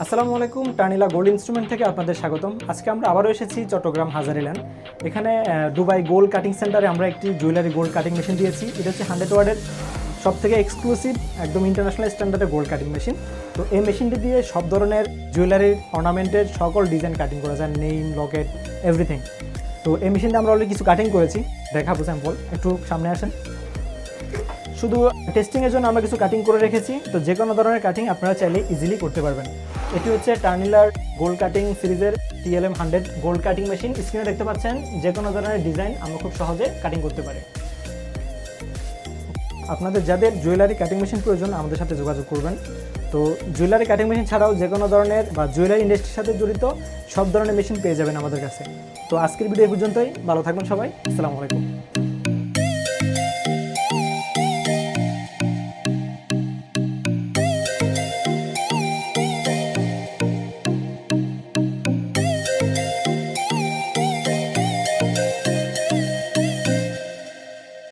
আসসালামু আলাইকুম, টার্নিলা gold instrument থেকে আপনাদের স্বাগতম। আজকে আমরা আবারও এসেছি চট্টগ্রাম হাজারিল্যান্ড। এখানে দুবাই গোল্ড কাটিং সেন্টারে আমরা একটি জুয়েলারি গোল্ড কাটিং মেশিন দিয়েছি। এটা হচ্ছে 100 ওয়ার্ডের সব থেকে এক্সক্লুসিভ, একদম ইন্টারন্যাশনাল স্ট্যান্ডার্ডের গোল্ড কাটিং মেশিন। তো এই মেশিনটি দিয়ে সব ধরনের জুয়েলারির অর্নামেন্টের সকল ডিজাইন কাটিং করা যায়, নেইম, লকেট, এভরিথিং। তো এই মেশিনটা আমরা অলরেডি কিছু কাটিং করেছি, দেখাবো স্যাম্পল। একটু সামনে আসেন। শুধু টেস্টিংয়ের জন্য আমরা কিছু কাটিং করে রেখেছি। তো যে কোনো ধরনের কাটিং আপনারা চাইলে ইজিলি করতে পারবেন। এটি হচ্ছে টার্নিলার গোল্ড কাটিং সিরিজের TLM 100 গোল্ড কাটিং মেশিন। স্ক্রিনে দেখতে পাচ্ছেন যে কোনো ধরনের ডিজাইন আমরা খুব সহজে কাটিং করতে পারি। আপনাদের যাদের জুয়েলারি কাটিং মেশিন প্রয়োজন আমাদের সাথে যোগাযোগ করবেন। তো জুয়েলারি কাটিং মেশিন ছাড়াও যে কোনো ধরনের বা জুয়েলারি ইন্ডাস্ট্রির সাথে জড়িত সব ধরনের মেশিন পেয়ে যাবেন আমাদের কাছে। তো আজকের ভিডিও পর্যন্তই। ভালো থাকবেন সবাই। আসসালামু আলাইকুম।